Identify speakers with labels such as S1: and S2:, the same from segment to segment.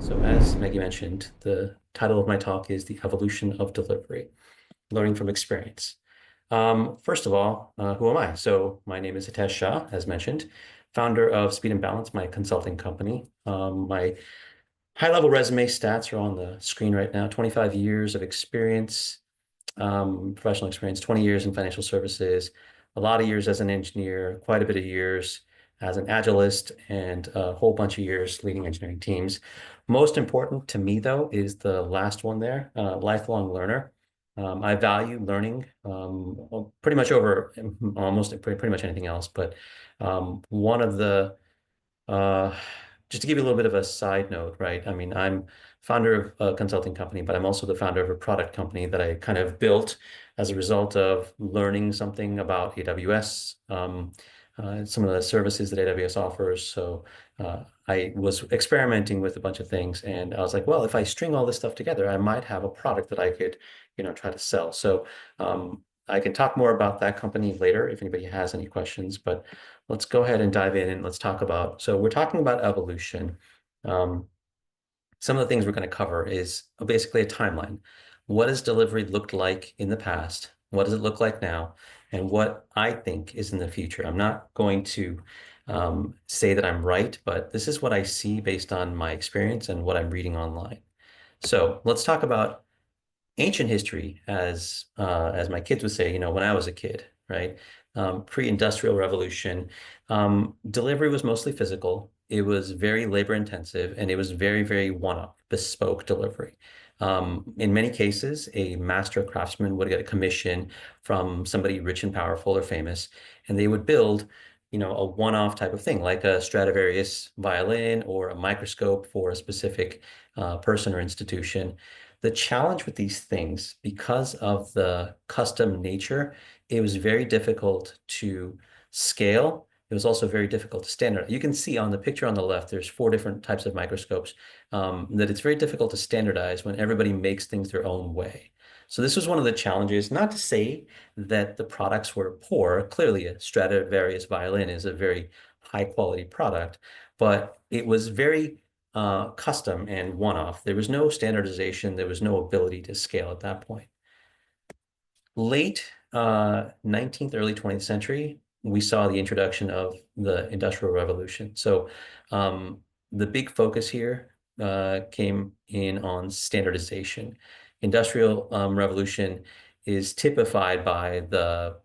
S1: So as Maggie mentioned, the title of my talk is The Evolution of Delivery, Learning from Experience. First of all, who am I? So my name is Hitesh Shah, as mentioned, founder of Speed and Balance, my consulting company. My high-level resume stats are on the screen right now. 25 years of experience, professional experience, 20 years in financial services, a lot of years as an engineer, quite a bit of years as an agilist, and a whole bunch of years leading engineering teams. Most important to me, though, is the last one there, lifelong learner. I value learning pretty much over almost pretty much anything else, but one of the uh, just to give you a little bit of a side note, right? I mean, I'm founder of a consulting company, but I'm also the founder of a product company that I kind of built as a result of learning something about AWS, some of the services that AWS offers. So I was experimenting with a bunch of things, and I was like, well, if I string all this stuff together, I might have a product that I could, try to sell. So I can talk more about that company later if anybody has any questions, but let's go ahead and dive in and let's talk about. So we're talking about evolution. Um, some of the things we're going to cover is basically a timeline. What has delivery looked like in the past? What does it look like now? And what I think is in the future. I'm not going to say that I'm right, but this is what I see based on my experience and what I'm reading online. So let's talk about ancient history, as my kids would say, when I was a kid, right? Pre-industrial revolution, delivery was mostly physical. It was very labor intensive, and it was very, very one-off, bespoke delivery. In many cases, a master craftsman would get a commission from somebody rich and powerful or famous, and they would build, a one-off type of thing, like a Stradivarius violin or a microscope for a specific person or institution. The challenge with these things, because of the custom nature, it was very difficult to scale. It was also very difficult to standardize. You can see on the picture on the left, there's four different types of microscopes, that it's very difficult to standardize when everybody makes things their own way. So this was one of the challenges, not to say that the products were poor. Clearly, a Stradivarius violin is a very high quality product, but it was very custom and one-off. There was no standardization. There was no ability to scale at that point. Late 19th, early 20th century, we saw the introduction of the Industrial Revolution. So the big focus here came in on standardization. Industrial Revolution is typified by the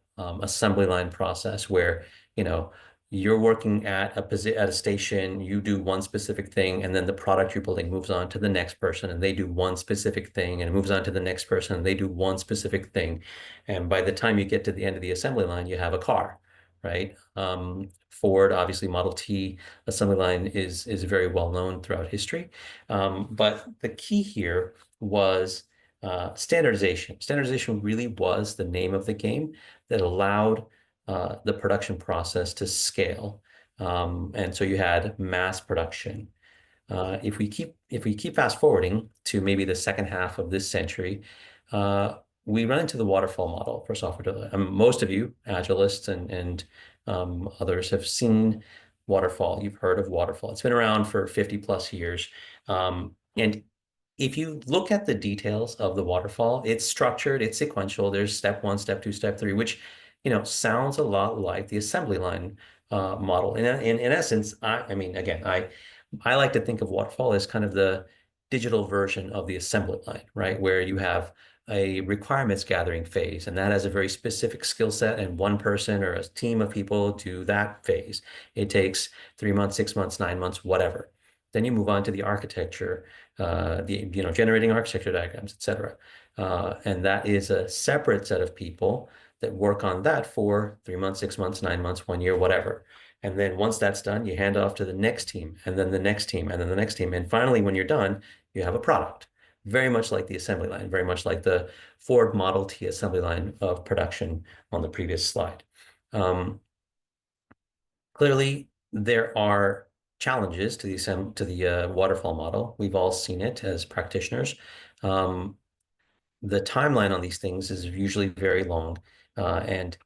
S1: assembly line process where, you know, you're working at a station, you do one specific thing, and then the product you're building moves on to the next person, and they do one specific thing, and it moves on to the next person, and they do one specific thing. And by the time you get to the end of the assembly line, you have a car, right? Ford, obviously, Model T assembly line is very well known throughout history. But the key here was standardization. Standardization really was the name of the game that allowed the production process to scale. And so you had mass production. If we keep fast forwarding to maybe the second half of this century, we run into the waterfall model for software development. Most of you, Agilists and others, have seen waterfall. You've heard of waterfall. It's been around for 50 plus years. And if you look at the details of the waterfall, it's structured, it's sequential. There's step one, step two, step three, which sounds a lot like the assembly line model. In essence, I mean, again, I like to think of waterfall as kind of the digital version of the assembly line, right? Where you have a requirements gathering phase, and that has a very specific skill set, and one person or a team of people do that phase. It takes 3 months, 6 months, 9 months, whatever. Then you move on to the architecture, generating architecture diagrams, et cetera. And that is a separate set of people that work on that for 3 months, 6 months, 9 months, 1 year, whatever. And then once that's done, you hand off to the next team, and then the next team, and then the next team. And finally, when you're done, you have a product. Very much like the assembly line, very much like the Ford Model T assembly line of production on the previous slide. Clearly, there are challenges to the waterfall model. We've all seen it as practitioners. The timeline on these things is usually very long, and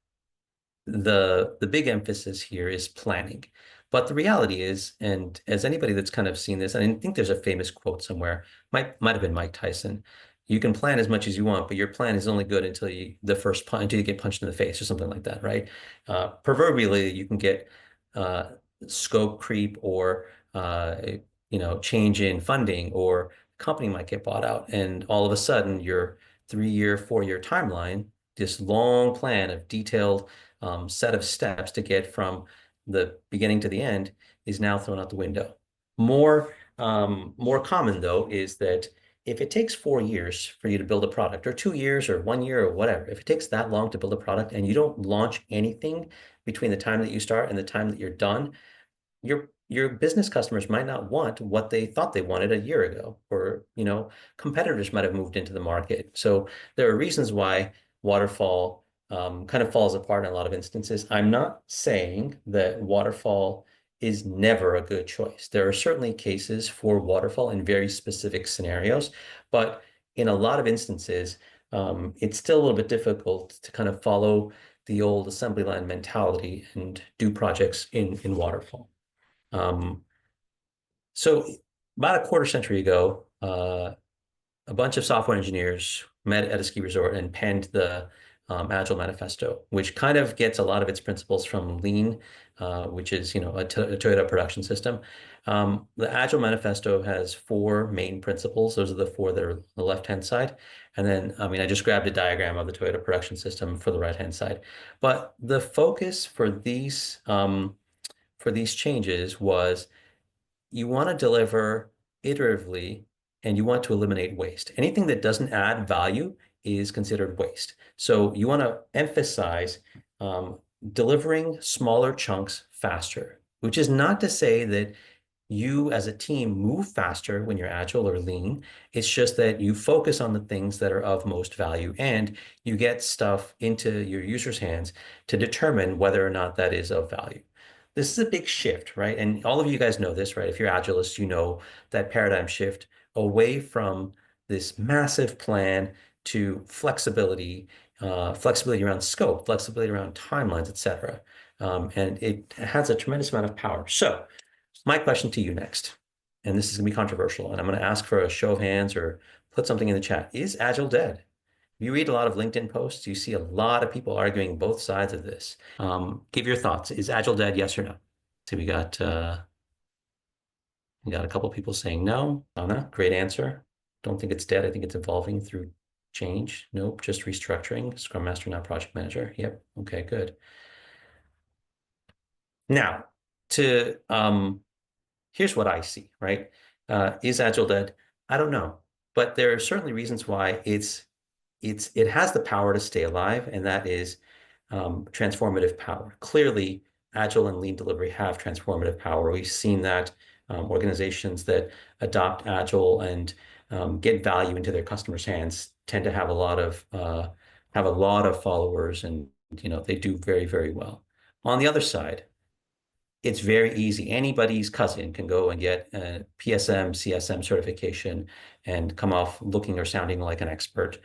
S1: the big emphasis here is planning. But the reality is, and as anybody that's kind of seen this, and I think there's a famous quote somewhere, might have been Mike Tyson. You can plan as much as you want, but your plan is only good until until you get punched in the face or something like that, right? Proverbially, you can get uh, scope creep or change in funding, or company might get bought out, and all of a sudden your 3-year, 4-year timeline, this long plan of detailed set of steps to get from the beginning to the end, is now thrown out the window. More common though is that if it takes 4 years for you to build a product, or 2 years, or 1 year, or whatever, if it takes that long to build a product and you don't launch anything between the time that you start and the time that you're done, your business customers might not want what they thought they wanted a year ago, or competitors might have moved into the market. So there are reasons why waterfall kind of falls apart in a lot of instances. I'm not saying that waterfall is never a good choice. There are certainly cases for waterfall in very specific scenarios, but in a lot of instances, it's still a little bit difficult to kind of follow the old assembly line mentality and do projects in waterfall. So about a quarter century ago, a bunch of software engineers met at a ski resort and penned the Agile Manifesto, which kind of gets a lot of its principles from Lean, which is, a Toyota production system. The Agile Manifesto has 4 main principles. Those are the 4 that are on the left-hand side. And then, I just grabbed a diagram of the Toyota production system for the right-hand side. But the focus for these changes was, you want to deliver iteratively and you want to eliminate waste. Anything that doesn't add value is considered waste. So you want to emphasize delivering smaller chunks faster, which is not to say that you as a team move faster when you're agile or lean. It's just that you focus on the things that are of most value, and you get stuff into your users' hands to determine whether or not that is of value. This is a big shift, right? And all of you guys know this, right? If you're agilists, you know that paradigm shift away from this massive plan to flexibility, flexibility around scope, flexibility around timelines, et cetera. And it has a tremendous amount of power. So my question to you next, and this is going to be controversial, and I'm going to ask for a show of hands or put something in the chat. Is Agile dead? You read a lot of LinkedIn posts, you see a lot of people arguing both sides of this. Give your thoughts. Is Agile dead, yes or no? So we got a couple people saying no. Anna, great answer. Don't think it's dead. I think it's evolving through change. Nope, just restructuring. Scrum Master, not project manager. Yep. Okay, good. Now, here's what I see, right? Is Agile dead? I don't know. But there are certainly reasons why it has the power to stay alive, and that is transformative power. Clearly, Agile and Lean delivery have transformative power. We've seen that organizations that adopt Agile and get value into their customers' hands tend to have a lot of followers, and they do very, very well. On the other side, it's very easy. Anybody's cousin can go and get a PSM, CSM certification and come off looking or sounding like an expert.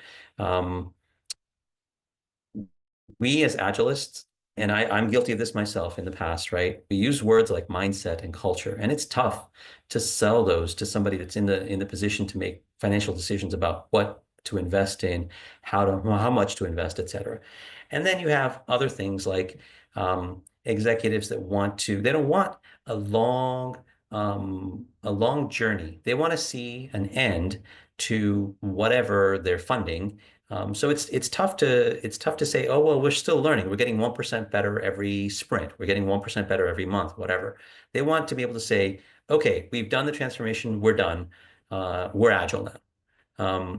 S1: We as Agilists, and I'm guilty of this myself in the past, right? We use words like mindset and culture, and it's tough to sell those to somebody that's in the position to make financial decisions about what to invest in, how much to invest, et cetera. And then you have other things like executives that they don't want a long journey. They want to see an end to whatever they're funding. So it's tough to say, oh, well, we're still learning. We're getting 1% better every sprint. We're getting 1% better every month, whatever. They want to be able to say, okay, we've done the transformation. We're done. We're agile now.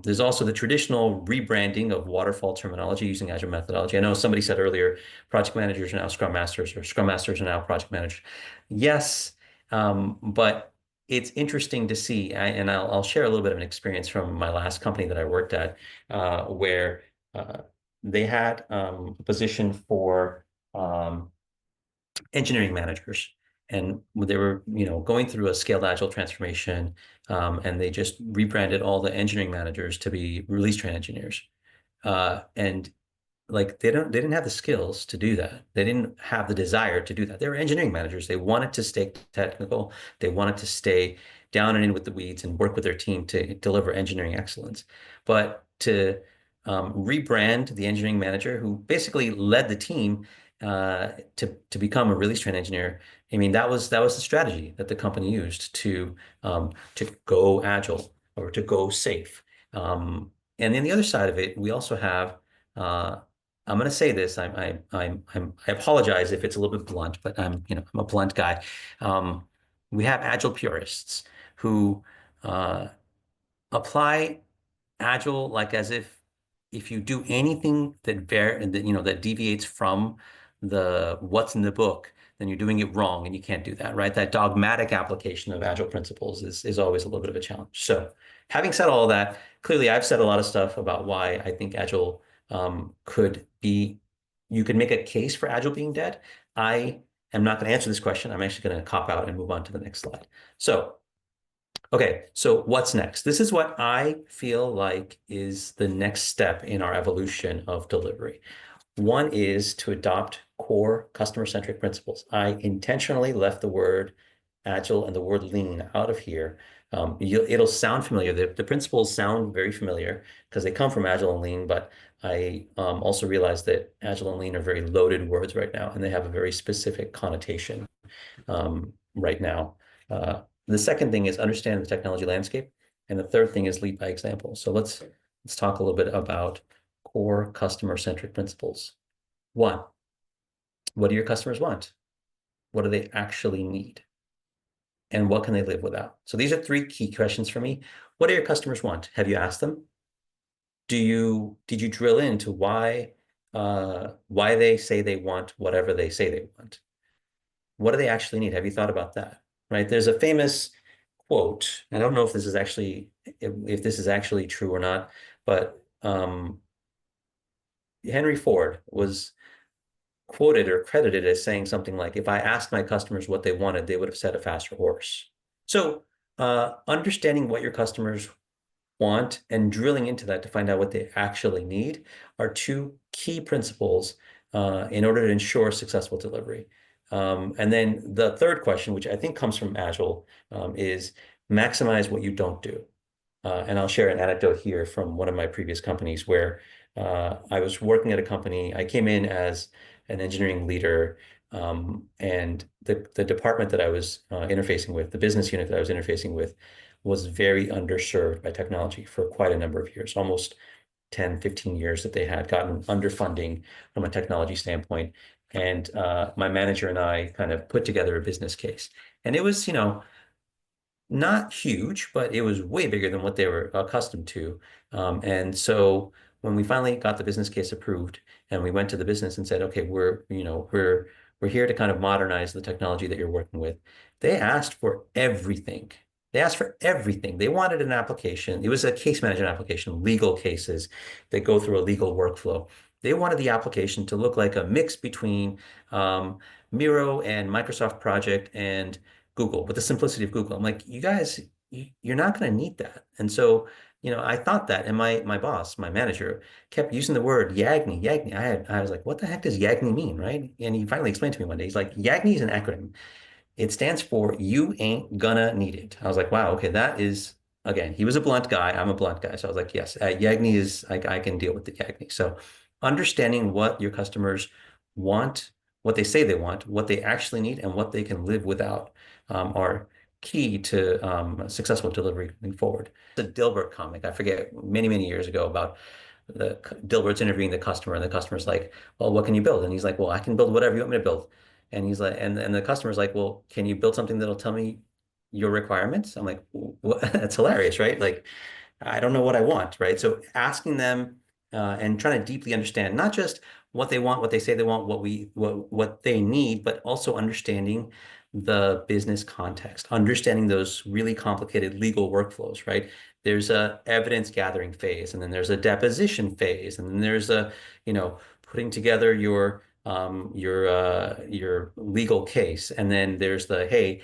S1: There's also the traditional rebranding of waterfall terminology using Agile methodology. I know somebody said earlier, project managers are now Scrum Masters, or Scrum Masters are now project managers. Yes, but it's interesting to see, and I'll share a little bit of an experience from my last company that I worked at, where they had a position for engineering managers. And they were, going through a scaled agile transformation, and they just rebranded all the engineering managers to be release train engineers. And like they didn't have the skills to do that. They didn't have the desire to do that. They were engineering managers. They wanted to stay technical. They wanted to stay down and in with the weeds and work with their team to deliver engineering excellence. But to rebrand the engineering manager who basically led the team to become a release train engineer. I mean, that was the strategy that the company used to go agile or to go safe. And then the other side of it, we also have uh, I'm going to say this. I apologize if it's a little bit blunt, but I'm a blunt guy. Um, we have agile purists who uh, apply agile like as if you do anything that deviates from the what's in the book, then you're doing it wrong and you can't do that, right? That dogmatic application of agile principles is always a little bit of a challenge. So having said all that, clearly I've said a lot of stuff about why I think agile could be you could make a case for agile being dead. I am not going to answer this question. I'm actually going to cop out and move on to the next slide. So okay, so what's next? This is what I feel like is the next step in our evolution of delivery. One is to adopt core customer-centric principles. I intentionally left the word agile and the word lean out of here. It'll sound familiar. The principles sound very familiar because they come from agile and lean, but I also realize that agile and lean are very loaded words right now, and they have a very specific connotation right now. The second thing is understand the technology landscape. And the third thing is lead by example. So let's talk a little bit about core customer-centric principles. One, what do your customers want? What do they actually need? And what can they live without? So these are three key questions for me. What do your customers want? Have you asked them? Did you drill into why they say they want whatever they say they want? What do they actually need? Have you thought about that? Right? There's a famous quote. I don't know if this is actually if this is actually true or not, but Henry Ford was quoted or credited as saying something like, "If I asked my customers what they wanted, they would have said a faster horse." So, understanding what your customers want and drilling into that to find out what they actually need are two key principles in order to ensure successful delivery. And then the third question, which I think comes from Agile, is maximize what you don't do. And I'll share an anecdote here from one of my previous companies where I was working at a company. I came in as an engineering leader, and the department that I was interfacing with, the business unit that I was interfacing with, was very underserved by technology for quite a number of years, almost 10, 15 years that they had gotten underfunding from a technology standpoint. And my manager and I kind of put together a business case. And it was, not huge, but it was way bigger than what they were accustomed to. And so when we finally got the business case approved and we went to the business and said, okay, we're here to kind of modernize the technology that you're working with. They asked for everything. They asked for everything. They wanted an application. It was a case management application, legal cases that go through a legal workflow. They wanted the application to look like a mix between Miro and Microsoft Project and Google, with the simplicity of Google. I'm like, you guys, you're not going to need that. And so, I thought that, and my boss, my manager, kept using the word Yagni, Yagni. I was like, what the heck does Yagni mean, right? And he finally explained to me one day. He's like, Yagni is an acronym. It stands for you ain't gonna need it. I was like, wow, okay, that is again, he was a blunt guy. I'm a blunt guy. So I was like, yes, Yagni is I can deal with the Yagni. So understanding what your customers want, what they say they want, what they actually need, and what they can live without are key to successful delivery moving forward. The Dilbert comic, I forget, many, many years ago about the Dilbert's interviewing the customer, and the customer's like, well, what can you build? And he's like, well, I can build whatever you want me to build. And he's like, and the customer's like, well, can you build something that'll tell me your requirements? I'm like, what? That's hilarious, right? Like, I don't know what I want, right? So asking them and trying to deeply understand not just what they want, what they say they want, what they need, but also understanding the business context, understanding those really complicated legal workflows, right? There's a evidence gathering phase, and then there's a deposition phase, and then there's putting together your legal case, and then there's the hey,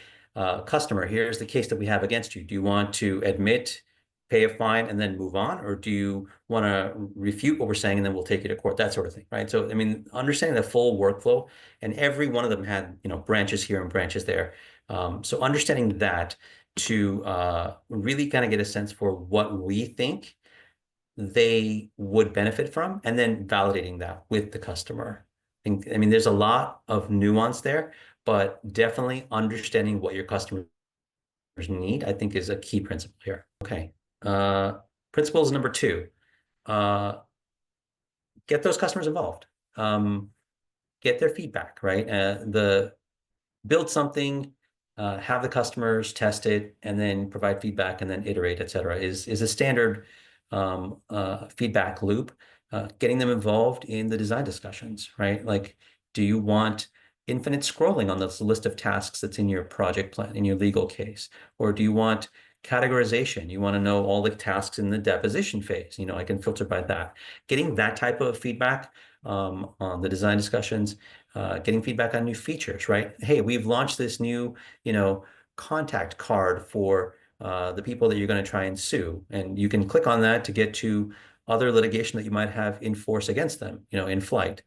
S1: customer, here's the case that we have against you. Do you want to admit pay a fine and then move on, or do you want to refute what we're saying and then we'll take you to court, that sort of thing, right? So, I mean, understanding the full workflow, and every one of them had, branches here and branches there. So understanding that to really kind of get a sense for what we think they would benefit from, and then validating that with the customer. I mean, there's a lot of nuance there, but definitely understanding what your customers need, I think, is a key principle here. Okay. Principles number two, uh, get those customers involved. Get their feedback, right? Build something, have the customers test it, and then provide feedback, and then iterate, et cetera, is a standard feedback loop. Getting them involved in the design discussions, right? Like, do you want infinite scrolling on this list of tasks that's in your project plan, in your legal case? Or do you want categorization? You want to know all the tasks in the deposition phase. I can filter by that. Getting that type of feedback on the design discussions, getting feedback on new features, right? Hey, we've launched this new, contact card for the people that you're going to try and sue. And you can click on that to get to other litigation that you might have in force against them, in flight.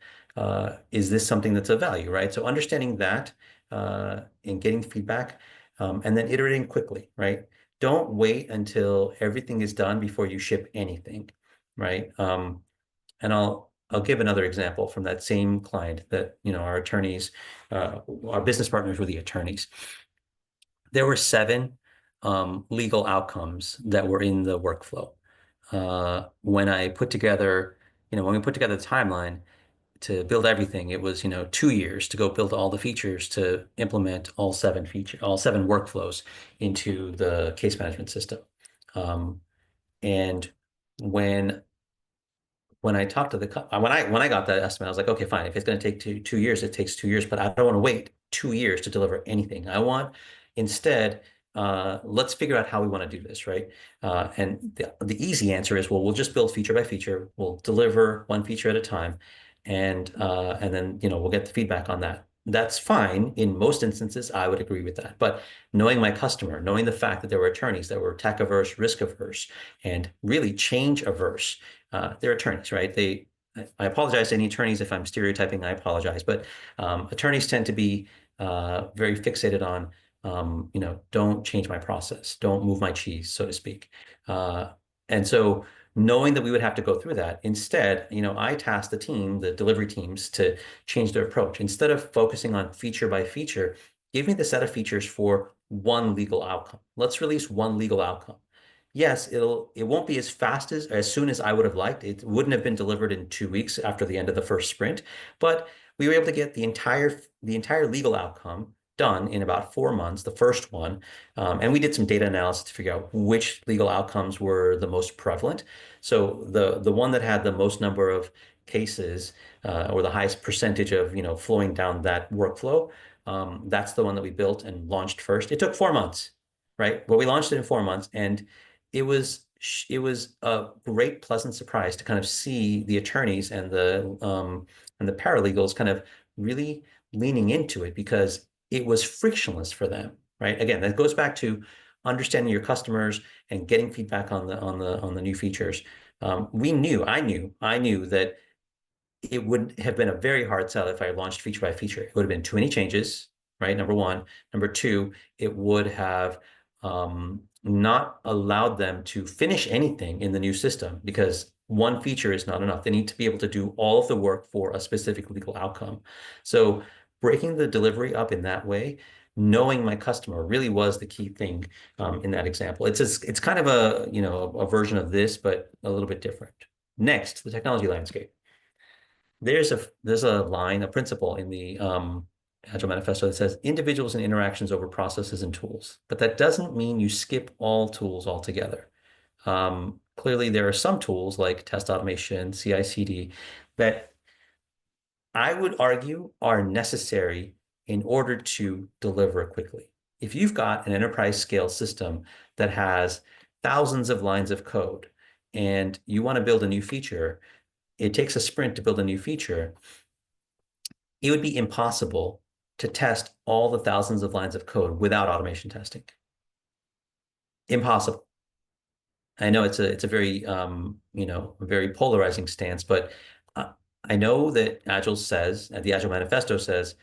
S1: Is this something that's of value, right? So understanding that and getting feedback, and then iterating quickly, right? Don't wait until everything is done before you ship anything, right? And I'll give another example from that same client that, our attorneys, our business partners were the attorneys. There were 7 legal outcomes that were in the workflow. When I put together, when we put together the timeline to build everything, it was, 2 years to go build all the features to implement all 7 workflows into the case management system. And when I talked to when I got that estimate, I was like, okay, fine. If it's going to take two years, it takes 2 years, but I don't want to wait 2 years to deliver anything. I want instead, let's figure out how we want to do this, right? And the easy answer is, well, we'll just build feature by feature. We'll deliver one feature at a time, and then we'll get the feedback on that. That's fine. In most instances, I would agree with that. But knowing my customer, knowing the fact that there were attorneys that were tech averse, risk averse, and really change averse, they're attorneys, right? I apologize to any attorneys if I'm stereotyping, I apologize, but attorneys tend to be very fixated on, don't change my process, don't move my cheese, so to speak. And so knowing that we would have to go through that, instead, I tasked the delivery teams, to change their approach. Instead of focusing on feature by feature, give me the set of features for one legal outcome. Let's release one legal outcome. Yes, it won't be as fast as soon as I would have liked. It wouldn't have been delivered in 2 weeks after the end of the first sprint, but we were able to get the entire legal outcome done in about 4 months, the first one. And we did some data analysis to figure out which legal outcomes were the most prevalent. So the one that had the most number of cases, or the highest percentage of, flowing down that workflow, that's the one that we built and launched first. It took 4 months, right? Well, we launched it in 4 months, and it was a great, pleasant surprise to kind of see the attorneys and the paralegals kind of really leaning into it, because it was frictionless for them, right? Again, that goes back to understanding your customers and getting feedback on the new features. I knew that it would have been a very hard sell if I launched feature by feature. It would have been too many changes, right? Number one. Number two, it would have not allowed them to finish anything in the new system, because one feature is not enough. They need to be able to do all of the work for a specific legal outcome. So breaking the delivery up in that way, knowing my customer, really was the key thing in that example. It's kind of a version of this, but a little bit different. Next, the technology landscape. There's a principle in the Agile Manifesto that says individuals and interactions over processes and tools, but that doesn't mean you skip all tools altogether. Clearly, there are some tools like test automation, CI/CD, that I would argue are necessary in order to deliver quickly. If you've got an enterprise scale system that has thousands of lines of code and you want to build a new feature, it takes a sprint to build a new feature. It would be impossible to test all the thousands of lines of code without automation testing. Impossible. I know it's a very a very polarizing stance, but uh, I know that Agile says, the Agile Manifesto says,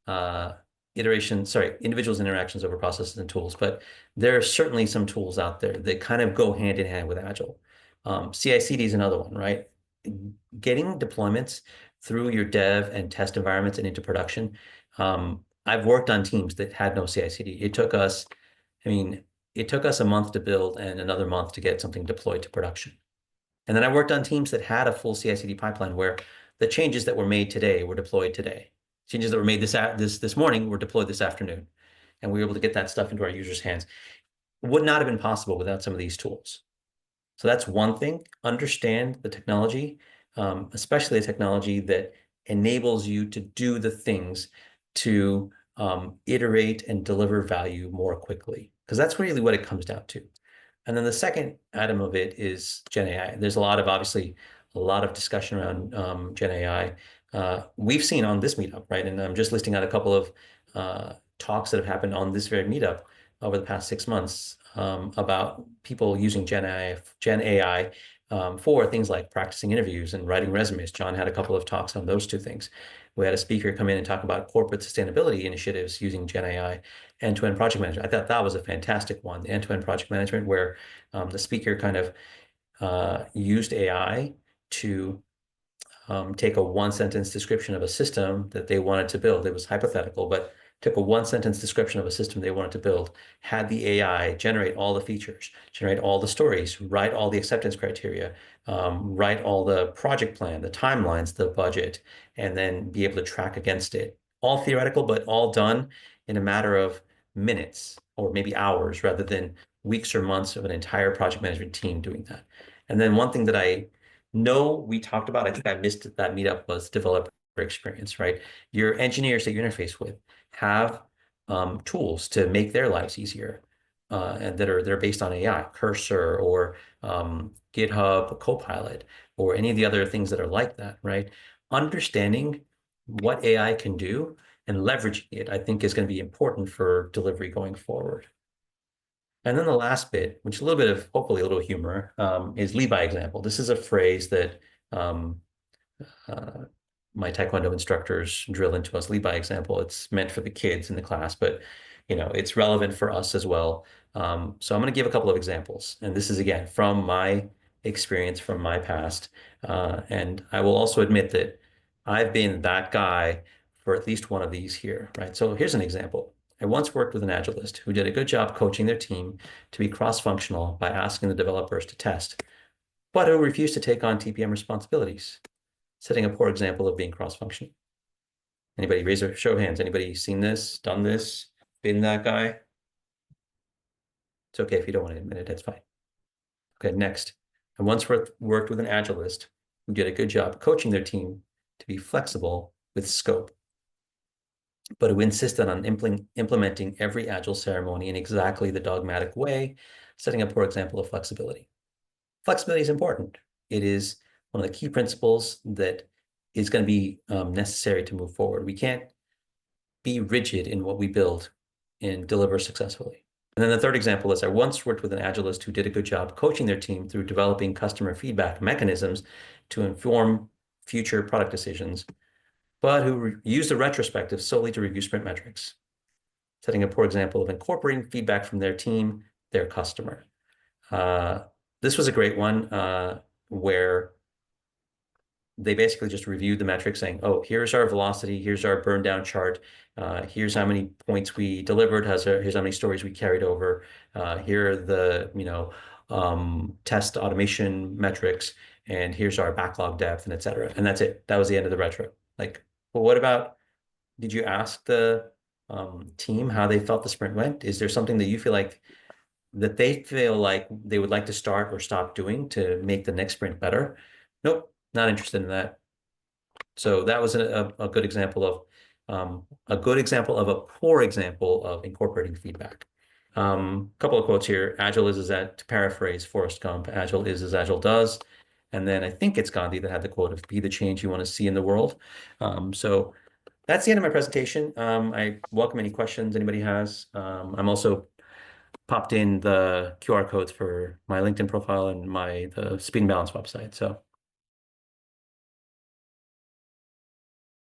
S1: uh, individuals' interactions over processes and tools. But there are certainly some tools out there that kind of go hand in hand with Agile. CI/CD is another one, right? Getting deployments through your dev and test environments and into production. I've worked on teams that had no CI/CD. I mean, it took us a month to build and another month to get something deployed to production. And then I worked on teams that had a full CI/CD pipeline where the changes that were made today were deployed today. Changes that were made this morning were deployed this afternoon. And we were able to get that stuff into our users' hands. It would not have been possible without some of these tools. So that's one thing. Understand the technology, especially the technology that enables you to do the things to iterate and deliver value more quickly, because that's really what it comes down to. And then the second atom of it is Gen AI. There's obviously a lot of discussion around Gen AI. We've seen on this meetup, right? And I'm just listing out a couple of talks that have happened on this very meetup over the past 6 months about people using Gen AI for things like practicing interviews and writing resumes. John had a couple of talks on those two things. We had a speaker come in and talk about corporate sustainability initiatives using Gen AI, end-to-end project management. I thought that was a fantastic one, the end-to-end project management, where the speaker kind of used AI to take a one-sentence description of a system that they wanted to build. It was hypothetical, but took a one-sentence description of a system they wanted to build, had the AI generate all the features, generate all the stories, write all the acceptance criteria, write all the project plan, the timelines, the budget, and then be able to track against it. All theoretical, but all done in a matter of minutes or maybe hours rather than weeks or months of an entire project management team doing that. And then one thing that I know we talked about, I think I missed that meetup, was developer experience, right? Your engineers that you interface with have tools to make their lives easier, and that are based on AI, Cursor or GitHub Copilot, or any of the other things that are like that, right? Understanding what AI can do and leveraging it, I think, is going to be important for delivery going forward. And then the last bit, which is a little bit of hopefully a little humor, is lead by example. This is a phrase that um, uh, my Taekwondo instructors drill into us. Lead by example. It's meant for the kids in the class, but it's relevant for us as well. So I'm going to give a couple of examples, and this is again from my experience, from my past, and I will also admit that I've been that guy for at least one of these here, right? So here's an example. I once worked with an Agilist who did a good job coaching their team to be cross-functional by asking the developers to test, but who refused to take on TPM responsibilities, setting a poor example of being cross-functional. Anybody raise a show of hands? Anybody seen this, done this, been that guy? It's okay if you don't want to admit it, that's fine. Okay, next. I once worked with an Agilist who did a good job coaching their team to be flexible with scope, but who insisted on implementing every Agile ceremony in exactly the dogmatic way, setting a poor example of flexibility. Flexibility is important. It is one of the key principles that is going to be necessary to move forward. We can't be rigid in what we build and deliver successfully. And then the third example is I once worked with an Agilist who did a good job coaching their team through developing customer feedback mechanisms to inform future product decisions, but who used the retrospective solely to review sprint metrics, setting a poor example of incorporating feedback from their team, their customer. This was a great one where they basically just reviewed the metrics saying, oh, here's our velocity, here's our burn down chart, here's how many points we delivered, here's how many stories we carried over, here are the test automation metrics, and here's our backlog depth, and et cetera. And that's it. That was the end of the retro. Like, well, what about, did you ask the team how they felt the sprint went? Is there something that you feel like that they feel like they would like to start or stop doing to make the next sprint better? Nope, not interested in that. So that was a good example of a poor example of incorporating feedback. Couple of quotes here. Agile is as, to paraphrase Forrest Gump, Agile is as Agile does. And then I think it's Gandhi that had the quote of be the change you want to see in the world. So that's the end of my presentation. I welcome any questions anybody has. I'm also popped in the QR codes for my LinkedIn profile and the Speed and Balance website. So